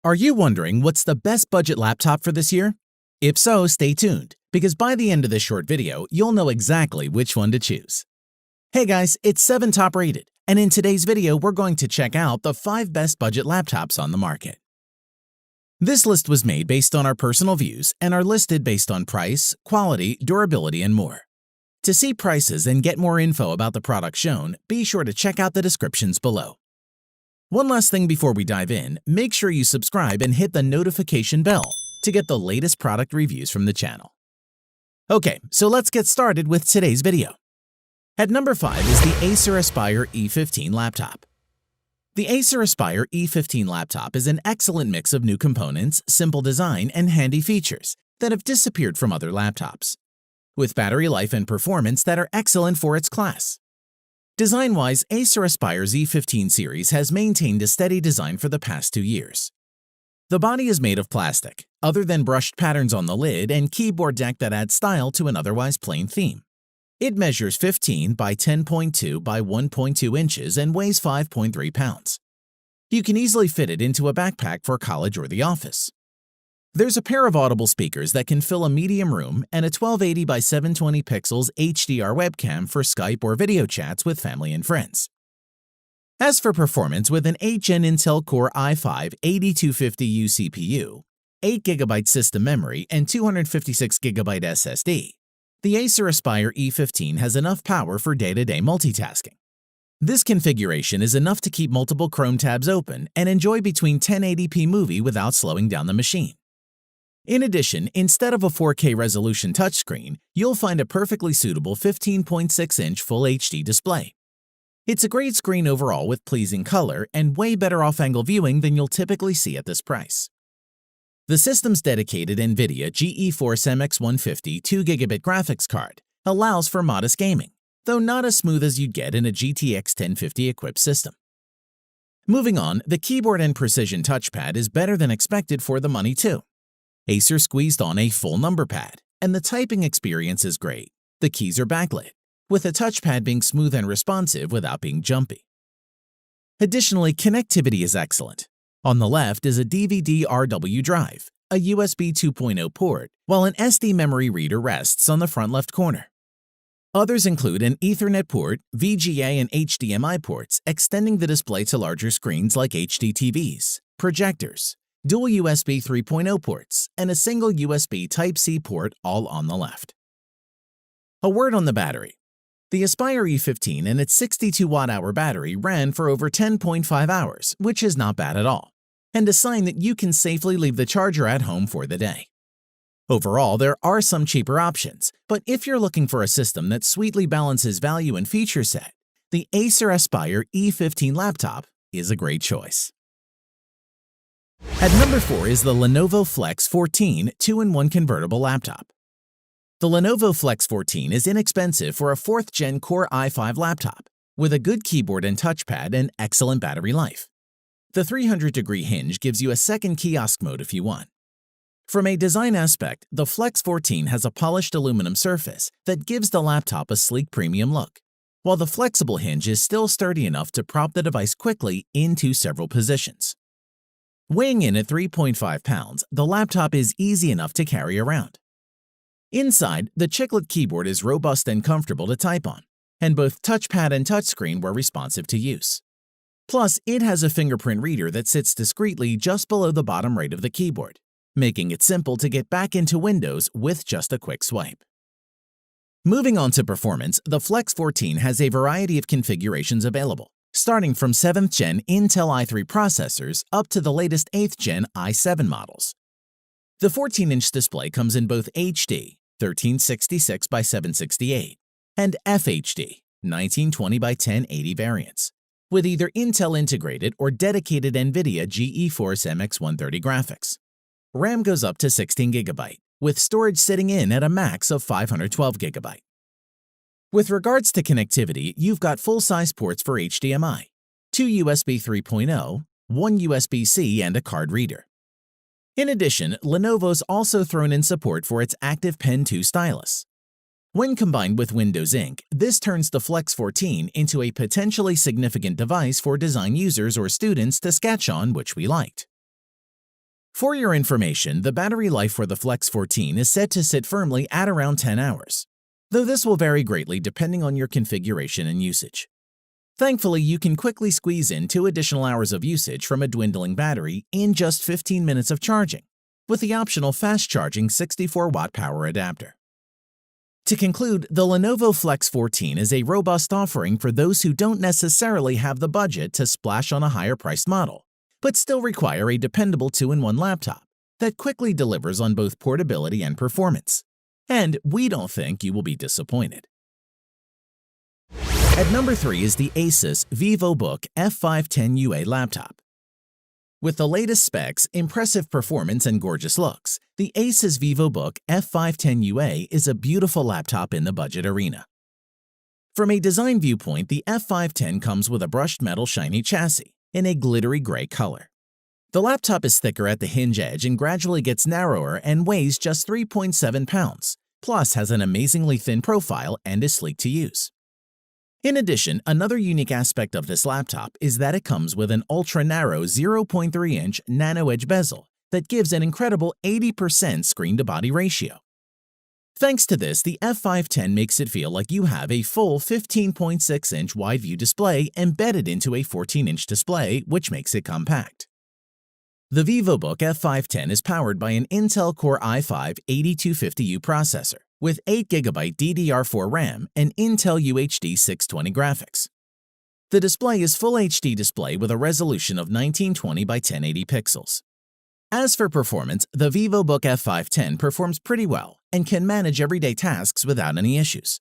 Are you wondering what's the best budget laptop for this year? If so, stay tuned, because by the end of this short video, you'll know exactly which one to choose. Hey guys, it's 7 Top Rated, and in today's video, we're going to check out the 5 best budget laptops on the market. This list was made based on our personal views and are listed based on price, quality, durability, and more. To see prices and get more info about the products shown, be sure to check out the descriptions below. One last thing before we dive in, make sure you subscribe and hit the notification bell to get the latest product reviews from the channel. Okay, so let's get started with today's video. At number 5 is the Acer Aspire E15 laptop. The Acer Aspire E15 laptop is an excellent mix of new components, simple design, and handy features that have disappeared from other laptops, with battery life and performance that are excellent for its class. Design-wise, Acer Aspire's E15 series has maintained a steady design for the past 2 years. The body is made of plastic, other than brushed patterns on the lid and keyboard deck that add style to an otherwise plain theme. It measures 15 by 10.2 by 1.2 inches and weighs 5.3 pounds. You can easily fit it into a backpack for college or the office. There's a pair of audible speakers that can fill a medium room and a 1280 by 720 pixels HDR webcam for Skype or video chats with family and friends. As for performance, with an 8th Gen Intel Core i5-8250U CPU, 8GB system memory, and 256GB SSD, the Acer Aspire E15 has enough power for day-to-day multitasking. This configuration is enough to keep multiple Chrome tabs open and enjoy between 1080p movie without slowing down the machine. In addition, instead of a 4K resolution touchscreen, you'll find a perfectly suitable 15.6-inch Full HD display. It's a great screen overall with pleasing color and way better off-angle viewing than you'll typically see at this price. The system's dedicated NVIDIA GeForce MX150 2GB graphics card allows for modest gaming, though not as smooth as you'd get in a GTX 1050 equipped system. Moving on, the keyboard and precision touchpad is better than expected for the money too. Acer squeezed on a full number pad, and the typing experience is great. The keys are backlit, with the touchpad being smooth and responsive without being jumpy. Additionally, connectivity is excellent. On the left is a DVD-RW drive, a USB 2.0 port, while an SD memory reader rests on the front left corner. Others include an Ethernet port, VGA and HDMI ports, extending the display to larger screens like HD TVs, projectors, dual USB 3.0 ports, and a single USB Type-C port all on the left. A word on the battery. The Aspire E15 and its 62 watt-hour battery ran for over 10.5 hours, which is not bad at all, and a sign that you can safely leave the charger at home for the day. Overall, there are some cheaper options, but if you're looking for a system that sweetly balances value and feature set, the Acer Aspire E15 laptop is a great choice. At number 4 is the Lenovo Flex 14 2-in-1 convertible laptop. The Lenovo Flex 14 is inexpensive for a 4th Gen Core i5 laptop, with a good keyboard and touchpad and excellent battery life. The 300-degree hinge gives you a second kiosk mode if you want. From a design aspect, the Flex 14 has a polished aluminum surface that gives the laptop a sleek premium look, while the flexible hinge is still sturdy enough to prop the device quickly into several positions. Weighing in at 3.5 pounds, the laptop is easy enough to carry around. Inside, the Chiclet keyboard is robust and comfortable to type on, and both touchpad and touchscreen were responsive to use. Plus, it has a fingerprint reader that sits discreetly just below the bottom right of the keyboard, making it simple to get back into Windows with just a quick swipe. Moving on to performance, the Flex 14 has a variety of configurations available, starting from 7th Gen Intel i3 processors up to the latest 8th Gen i7 models. The 14-inch display comes in both HD 1366 by 768 and FHD 1920 by 1080 variants, with either Intel integrated or dedicated NVIDIA GeForce MX130 graphics. RAM goes up to 16GB, with storage sitting in at a max of 512GB. With regards to connectivity, you've got full-size ports for HDMI, 2 USB 3.0, 1 USB-C, and a card reader. In addition, Lenovo's also thrown in support for its Active Pen 2 stylus. When combined with Windows Ink, this turns the Flex 14 into a potentially significant device for design users or students to sketch on, which we liked. For your information, the battery life for the Flex 14 is said to sit firmly at around 10 hours, though this will vary greatly depending on your configuration and usage. Thankfully, you can quickly squeeze in 2 additional hours of usage from a dwindling battery in just 15 minutes of charging, with the optional fast-charging 64-watt power adapter. To conclude, the Lenovo Flex 14 is a robust offering for those who don't necessarily have the budget to splash on a higher-priced model, but still require a dependable 2-in-1 laptop that quickly delivers on both portability and performance. And we don't think you will be disappointed. At number 3 is the Asus VivoBook F510 UA laptop. With the latest specs, impressive performance, and gorgeous looks, the Asus VivoBook F510 UA is a beautiful laptop in the budget arena. From a design viewpoint, the F510 comes with a brushed metal shiny chassis in a glittery gray color. The laptop is thicker at the hinge edge and gradually gets narrower and weighs just 3.7 pounds, plus has an amazingly thin profile and is sleek to use. In addition, another unique aspect of this laptop is that it comes with an ultra-narrow 0.3-inch nano-edge bezel that gives an incredible 80% screen-to-body ratio. Thanks to this, the F510 makes it feel like you have a full 15.6-inch wide-view display embedded into a 14-inch display, which makes it compact. The VivoBook F510 is powered by an Intel Core i5-8250U processor with 8GB DDR4 RAM and Intel UHD 620 graphics. The display is Full HD display with a resolution of 1920 by 1080 pixels. As for performance, the VivoBook F510 performs pretty well and can manage everyday tasks without any issues.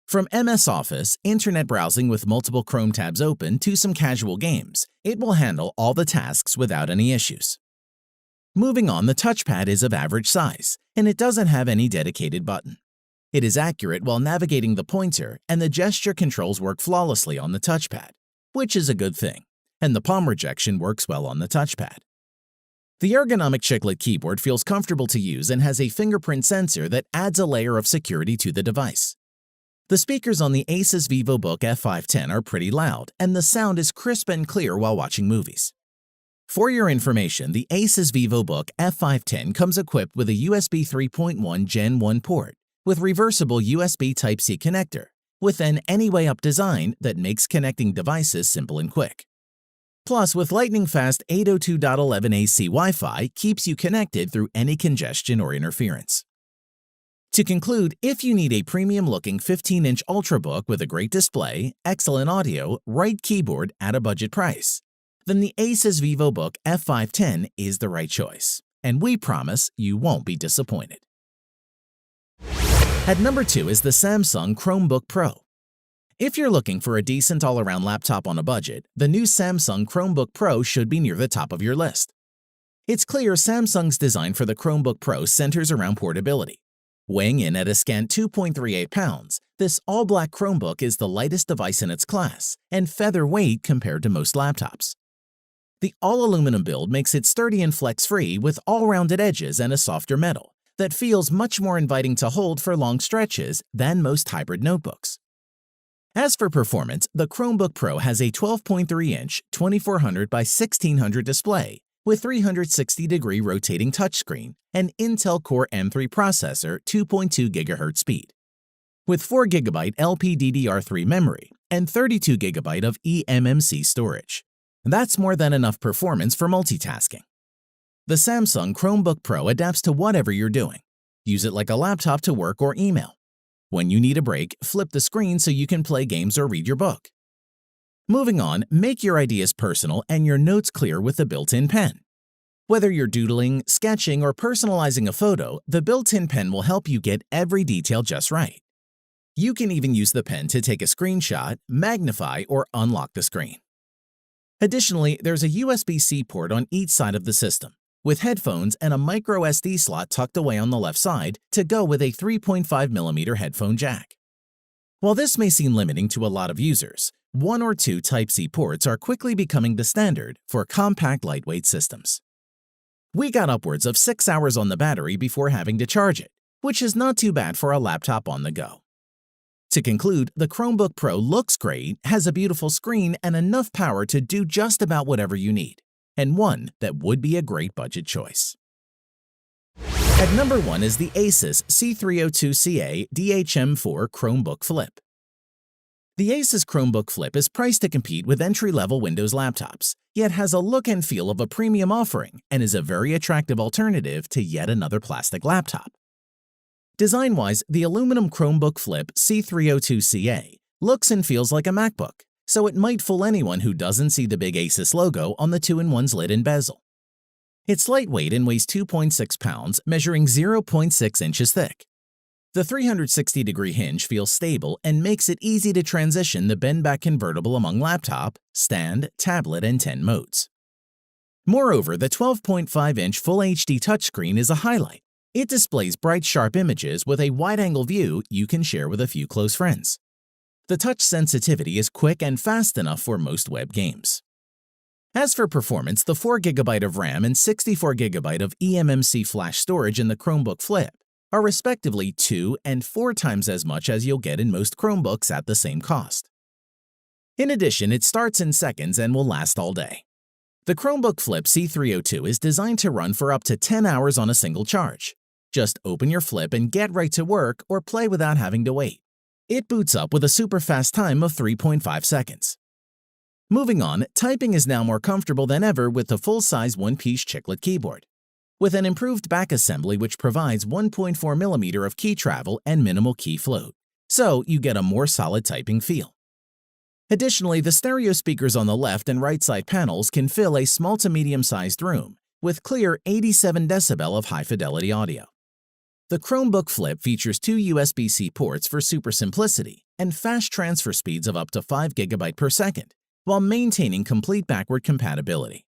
From MS Office, internet browsing with multiple Chrome tabs open, to some casual games, it will handle all the tasks without any issues. Moving on, the touchpad is of average size, and it doesn't have any dedicated button. It is accurate while navigating the pointer, and the gesture controls work flawlessly on the touchpad, which is a good thing, and the palm rejection works well on the touchpad. The Ergonomic Chiclet keyboard feels comfortable to use and has a fingerprint sensor that adds a layer of security to the device. The speakers on the Asus VivoBook F510 are pretty loud, and the sound is crisp and clear while watching movies. For your information, the Asus VivoBook F510 comes equipped with a USB 3.1 Gen 1 port with reversible USB Type-C connector with an anyway-up design that makes connecting devices simple and quick. Plus, with lightning-fast 802.11ac Wi-Fi, keeps you connected through any congestion or interference. To conclude, if you need a premium-looking 15-inch Ultrabook with a great display, excellent audio, right keyboard at a budget price, then the Asus VivoBook F510 is the right choice, and we promise you won't be disappointed. At number 2 is the Samsung Chromebook Pro. If you're looking for a decent all-around laptop on a budget, the new Samsung Chromebook Pro should be near the top of your list. It's clear Samsung's design for the Chromebook Pro centers around portability. Weighing in at a scant 2.38 pounds, this all-black Chromebook is the lightest device in its class and featherweight compared to most laptops. The all-aluminum build makes it sturdy and flex-free with all-rounded edges and a softer metal that feels much more inviting to hold for long stretches than most hybrid notebooks. As for performance, the Chromebook Pro has a 12.3-inch 2400 by 1600 display with 360-degree rotating touchscreen and Intel Core M3 processor 2.2 GHz speed. With 4GB LPDDR3 memory and 32GB of eMMC storage. That's more than enough performance for multitasking. The Samsung Chromebook Pro adapts to whatever you're doing. Use it like a laptop to work or email. When you need a break, flip the screen so you can play games or read your book. Moving on, make your ideas personal and your notes clear with the built-in pen. Whether you're doodling, sketching, or personalizing a photo, the built-in pen will help you get every detail just right. You can even use the pen to take a screenshot, magnify, or unlock the screen. Additionally, there's a USB-C port on each side of the system, with headphones and a micro SD slot tucked away on the left side to go with a 3.5mm headphone jack. While this may seem limiting to a lot of users, 1 or 2 Type-C ports are quickly becoming the standard for compact lightweight systems. We got upwards of 6 hours on the battery before having to charge it, which is not too bad for a laptop on the go. To conclude, the Chromebook Pro looks great, has a beautiful screen, and enough power to do just about whatever you need. and one that would be a great budget choice. At number 1 is the Asus C302CA DHM4 Chromebook Flip. The Asus Chromebook Flip is priced to compete with entry-level Windows laptops, yet has a look and feel of a premium offering and is a very attractive alternative to yet another plastic laptop. Design-wise, the aluminum Chromebook Flip C302CA looks and feels like a MacBook, so it might fool anyone who doesn't see the big Asus logo on the 2-in-1's lid and bezel. It's lightweight and weighs 2.6 pounds, measuring 0.6 inches thick. The 360-degree hinge feels stable and makes it easy to transition the bend-back convertible among laptop, stand, tablet, and 10 modes. Moreover, the 12.5-inch Full HD touchscreen is a highlight. It displays bright, sharp images with a wide-angle view you can share with a few close friends. The touch sensitivity is quick and fast enough for most web games. As for performance, the 4GB of RAM and 64GB of eMMC flash storage in the Chromebook Flip are respectively 2 and 4 times as much as you'll get in most Chromebooks at the same cost. In addition, it starts in seconds and will last all day. The Chromebook Flip C302 is designed to run for up to 10 hours on a single charge. Just open your Flip and get right to work or play without having to wait. It boots up with a super fast time of 3.5 seconds. Moving on, typing is now more comfortable than ever with the full-size one-piece Chiclet keyboard, with an improved back assembly which provides 1.4mm of key travel and minimal key float, so you get a more solid typing feel. Additionally, the stereo speakers on the left and right side panels can fill a small to medium-sized room with clear 87 decibel of high-fidelity audio. The Chromebook Flip features 2 USB-C ports for super simplicity and fast transfer speeds of up to 5 GB per second, while maintaining complete backward compatibility.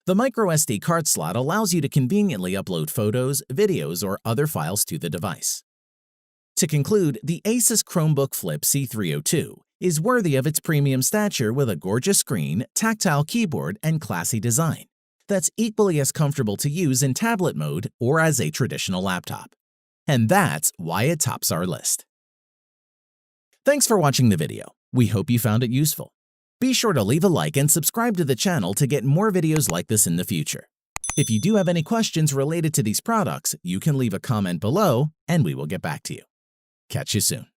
The microSD card slot allows you to conveniently upload photos, videos, or other files to the device. To conclude, the Asus Chromebook Flip C302 is worthy of its premium stature with a gorgeous screen, tactile keyboard, and classy design that's equally as comfortable to use in tablet mode or as a traditional laptop. And that's why it tops our list. Thanks for watching the video. We hope you found it useful. Be sure to leave a like and subscribe to the channel to get more videos like this in the future. If you do have any questions related to these products, you can leave a comment below and we will get back to you. Catch you soon.